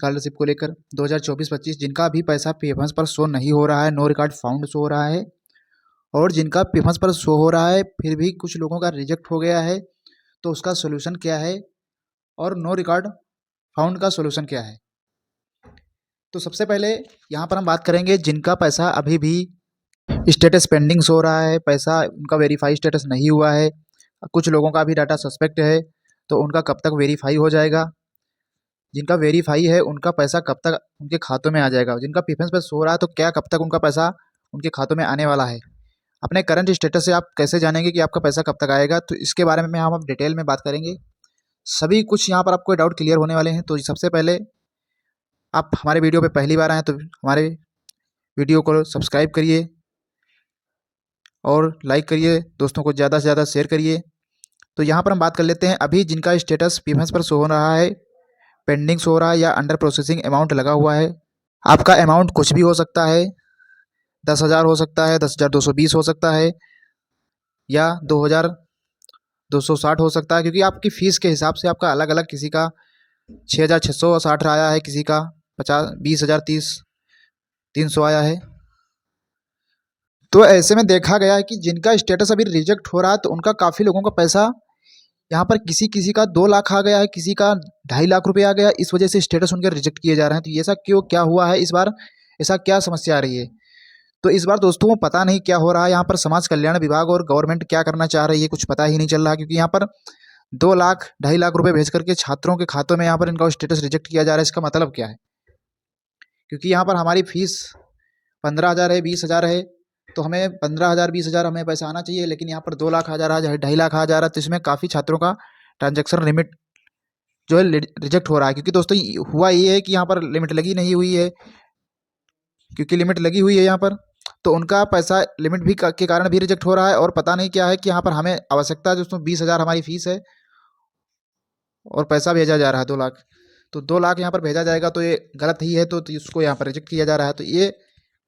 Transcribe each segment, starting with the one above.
Scholarship को लेकर 2024-25 जिनका अभी पैसा पी एफ पर शो नहीं हो रहा है, नो रिकॉर्ड फाउंड शो हो रहा है, और जिनका पी एफ पर शो हो रहा है फिर भी कुछ लोगों का रिजेक्ट हो गया है, तो उसका सोल्यूशन क्या है और नो रिकॉर्ड फाउंड का सोल्यूशन क्या है। तो सबसे पहले यहाँ पर हम बात करेंगे जिनका पैसा अभी भी स्टेटस पेंडिंग शो हो रहा है, पैसा उनका वेरीफाई स्टेटस नहीं हुआ है, कुछ लोगों का भी डाटा सस्पेक्ट है, तो उनका कब तक वेरीफाई हो जाएगा। जिनका वेरीफाई है उनका पैसा कब तक उनके खातों में आ जाएगा। जिनका प्रीफरेंस पे शो रहा है तो क्या कब तक उनका पैसा उनके खातों में आने वाला है। अपने करंट स्टेटस से आप कैसे जानेंगे कि आपका पैसा कब तक आएगा, तो इसके बारे में हम डिटेल में बात करेंगे। सभी कुछ यहाँ पर आपको डाउट क्लियर होने वाले हैं। तो सबसे पहले आप हमारे वीडियो पे पहली बार आए तो हमारे वीडियो को सब्सक्राइब करिए और लाइक करिए, दोस्तों को ज़्यादा से ज़्यादा शेयर करिए। तो यहाँ पर हम बात कर लेते हैं अभी जिनका स्टेटस प्रीफरेंस पर शो हो रहा है, पेंडिंग शो हो रहा है या अंडर प्रोसेसिंग अमाउंट लगा हुआ है। आपका अमाउंट कुछ भी हो सकता है, 10,000 हो सकता है, 10,220 हो सकता है या 2,260 हो सकता है, क्योंकि आपकी फ़ीस के हिसाब से आपका अलग अलग, किसी का 6,660 आया है, किसी का 20,000 300 आया है। तो ऐसे में देखा गया है कि जिनका स्टेटस अभी रिजेक्ट हो रहा है तो उनका काफ़ी लोगों का पैसा यहाँ पर किसी किसी का 2 लाख आ गया है, किसी का 2.5 लाख रुपए आ गया, इस वजह से स्टेटस उनके रिजेक्ट किए जा रहे हैं। तो ये ऐसा क्यों, क्या हुआ है इस बार, ऐसा क्या समस्या आ रही है। तो इस बार दोस्तों को पता नहीं क्या हो रहा है, यहाँ पर समाज कल्याण विभाग और गवर्नमेंट क्या करना चाह रही है कुछ पता ही नहीं चल रहा, क्योंकि यहाँ पर 2 लाख 2.5 लाख रुपए भेज करके छात्रों के खातों में यहाँ पर इनका स्टेटस रिजेक्ट किया जा रहा है। इसका मतलब क्या है, क्योंकि यहाँ पर हमारी फीस 15,000 है, 20,000 है, तो हमें 15,000 20,000 हमें पैसा आना चाहिए, लेकिन यहाँ पर 2 लाख आ जा रहा है, 2.5 लाख आ जा रहा है। तो इसमें काफ़ी छात्रों का ट्रांजैक्शन लिमिट जो है रिजेक्ट हो रहा है, क्योंकि दोस्तों हुआ ये है कि यहाँ पर लिमिट लगी नहीं हुई है, क्योंकि लिमिट लगी हुई है यहाँ पर, तो उनका पैसा लिमिट भी के कारण भी रिजेक्ट हो रहा है। और पता नहीं क्या है कि यहाँ पर हमें आवश्यकता है दोस्तों 20,000 हमारी फीस है और पैसा भेजा जा रहा है 2 लाख, तो 2 लाख यहाँ पर भेजा जाएगा, तो ये गलत ही है, तो इसको यहाँ पर रिजेक्ट किया जा रहा है। तो ये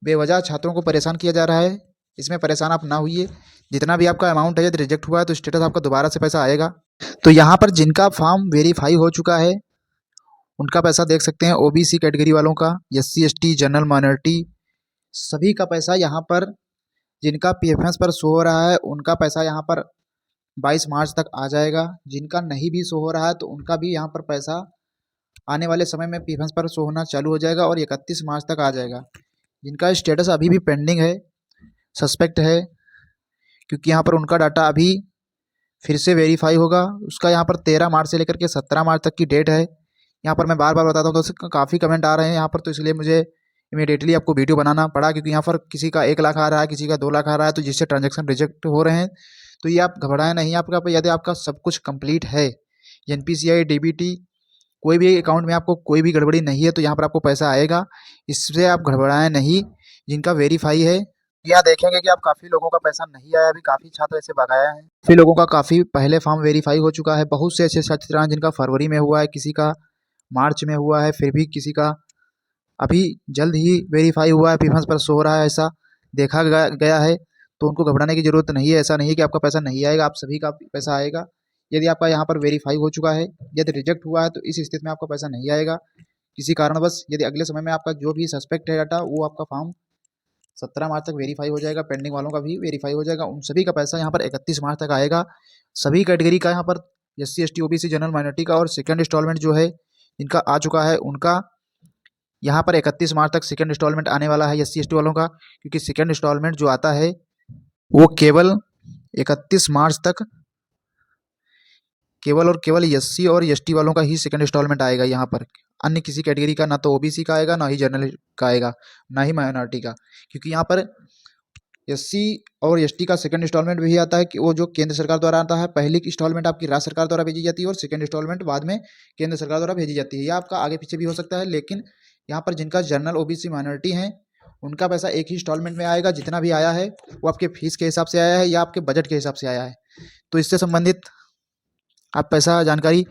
बेवजह छात्रों को परेशान किया जा रहा है, इसमें परेशान आप ना होइए। जितना भी आपका अमाउंट है यदि रिजेक्ट हुआ है तो स्टेटस आपका दोबारा से पैसा आएगा। तो यहाँ पर जिनका फॉर्म वेरीफाई हो चुका है उनका पैसा देख सकते हैं, ओबीसी कैटेगरी वालों का, SC ST जनरल माइनॉरिटी सभी का पैसा यहाँ पर, जिनका पीएफएस पर शो हो रहा है उनका पैसा यहाँ पर 22 मार्च तक आ जाएगा। जिनका नहीं भी शो हो रहा है तो उनका भी यहाँ पर पैसा आने वाले समय में पीएफएस पर शो होना चालू हो जाएगा और 31 मार्च तक आ जाएगा। जिनका स्टेटस अभी भी पेंडिंग है, सस्पेक्ट है, क्योंकि यहाँ पर उनका डाटा अभी फिर से वेरीफाई होगा, उसका यहाँ पर 13 मार्च से लेकर के 17 मार्च तक की डेट है। यहाँ पर मैं बार बार बताता हूँ, तो काफ़ी कमेंट आ रहे हैं यहाँ पर, तो इसलिए मुझे इमीडिएटली आपको वीडियो बनाना पड़ा, क्योंकि यहाँ पर किसी का 1 लाख आ रहा है, किसी का 2 लाख आ रहा है, तो जिससे ट्रांजैक्शन रिजेक्ट हो रहे हैं। तो ये आप घबराएं नहीं, आपका यदि आपका सब कुछ कंप्लीट है, NPCI DBT कोई भी अकाउंट में आपको कोई भी गड़बड़ी नहीं है, तो यहाँ पर आपको पैसा आएगा, इससे आप घबराएं नहीं। जिनका वेरीफाई है यहाँ देखेंगे कि आप काफ़ी लोगों का पैसा नहीं आया, अभी काफ़ी छात्र ऐसे बकाया हैं, काफ़ी लोगों का काफ़ी पहले फॉर्म वेरीफाई हो चुका है। बहुत से ऐसे छात्र हैं जिनका फरवरी में हुआ है, किसी का मार्च में हुआ है, फिर भी किसी का अभी जल्द ही वेरीफाई हुआ है, पीफेंस पर शो हो रहा है, ऐसा देखा गया है। तो उनको घबराने की ज़रूरत नहीं है, ऐसा नहीं है कि आपका पैसा नहीं आएगा, आप सभी का पैसा आएगा। यदि आपका यहाँ पर वेरीफाई हो चुका है, यदि रिजेक्ट हुआ है तो इस स्थिति में आपका पैसा नहीं आएगा किसी कारणवश। यदि अगले समय में आपका जो भी सस्पेक्ट है डाटा, वो आपका फॉर्म 17 मार्च तक वेरीफाई हो जाएगा, पेंडिंग वालों का भी वेरीफाई हो जाएगा, उन सभी का पैसा यहाँ पर 31 मार्च तक आएगा। सभी कैटेगरी का यहाँ पर SC ST OBC general minority का और सेकंड इंस्टॉलमेंट जो है इनका आ चुका है, उनका यहाँ पर 31 मार्च तक सेकंड इंस्टॉलमेंट आने वाला है SC ST वालों का, क्योंकि सेकंड इंस्टॉलमेंट जो आता है वो केवल 31 मार्च तक केवल और केवल SC और ST वालों का ही सेकंड इंस्टॉलमेंट आएगा। यहाँ पर अन्य किसी कैटेगरी का ना तो OBC का आएगा, ना ही जनरल का आएगा, ना ही माइनॉरिटी का, क्योंकि यहाँ पर SC और ST का सेकंड इंस्टॉलमेंट भी आता है कि वो जो केंद्र सरकार द्वारा आता है। पहली इंस्टॉलमेंट आपकी राज्य सरकार द्वारा भेजी जाती है और सेकंड इंस्टॉलमेंट बाद में केंद्र सरकार द्वारा भेजी जाती है, या आपका आगे पीछे भी हो सकता है। लेकिन यहाँ पर जिनका जनरल OBC माइनॉरिटी हैं उनका पैसा एक ही इंस्टॉलमेंट में आएगा, जितना भी आया है वो आपके फीस के हिसाब से आया है या आपके बजट के हिसाब से आया है। तो इससे संबंधित आप पैसा जानकारी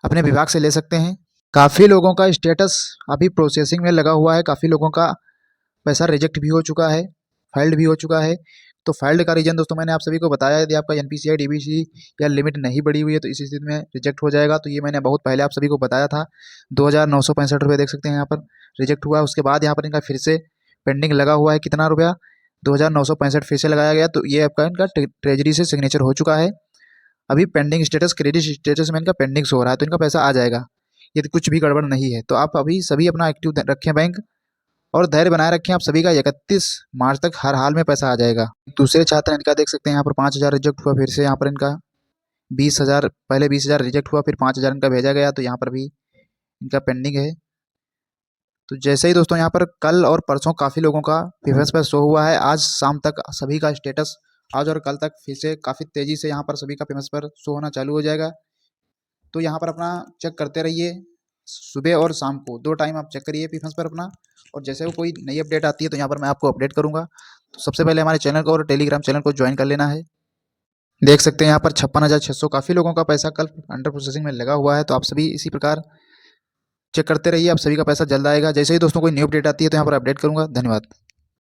अपने विभाग से ले सकते हैं। काफ़ी लोगों का स्टेटस अभी प्रोसेसिंग में लगा हुआ है, काफ़ी लोगों का पैसा रिजेक्ट भी हो चुका है, फाइल्ड भी हो चुका है। तो फाइल्ड का रीजन दोस्तों मैंने आप सभी को बताया, यदि आपका एनपीसीआई डीबीसी या लिमिट नहीं बढ़ी हुई है तो इस स्थिति में रिजेक्ट हो जाएगा। तो ये मैंने बहुत पहले आप सभी को बताया था। 2,965 देख सकते हैं यहाँ पर रिजेक्ट हुआ। उसके बाद यहाँ पर इनका फिर से पेंडिंग लगा हुआ है कितना रुपया, 2,965 फिर से लगाया गया। तो ये आपका इनका ट्रेजरी से सिग्नेचर हो चुका है। अभी पेंडिंग स्टेटस, क्रेडिट स्टेटस में इनका पेंडिंग शो हो रहा है, तो इनका पैसा आ जाएगा यदि कुछ भी गड़बड़ नहीं है। तो आप अभी सभी अपना एक्टिव रखें बैंक, और धैर्य बनाए रखें। आप सभी का 31 मार्च तक हर हाल में पैसा आ जाएगा। दूसरे छात्र इनका देख सकते हैं यहाँ पर 5,000 रिजेक्ट हुआ, फिर से यहाँ पर इनका 20,000, पहले 20,000 रिजेक्ट हुआ, फिर 5,000 इनका भेजा गया, तो यहाँ पर भी इनका पेंडिंग है। तो जैसे ही दोस्तों यहाँ पर कल और परसों काफ़ी लोगों का पेपर्स पर शो हुआ है, आज शाम तक सभी का स्टेटस, आज और कल तक फिर से काफ़ी तेज़ी से यहाँ पर सभी का पेमेंट्स पर शो होना चालू हो जाएगा। तो यहाँ पर अपना चेक करते रहिए, सुबह और शाम को 2 टाइम आप चेक करिए पेमेंट्स पर अपना, और जैसे वो कोई नई अपडेट आती है तो यहाँ पर मैं आपको अपडेट करूँगा। तो सबसे पहले हमारे चैनल को और टेलीग्राम चैनल को ज्वाइन कर लेना है। देख सकते हैं यहाँ पर 56,600 काफ़ी लोगों का पैसा कल अंडर प्रोसेसिंग में लगा हुआ है। तो आप सभी इसी प्रकार चेक करते रहिए, आप सभी का पैसा जल्द आएगा। जैसे ही दोस्तों कोई न्यू अपडेट आती है तो यहाँ पर अपडेट करूँगा। धन्यवाद।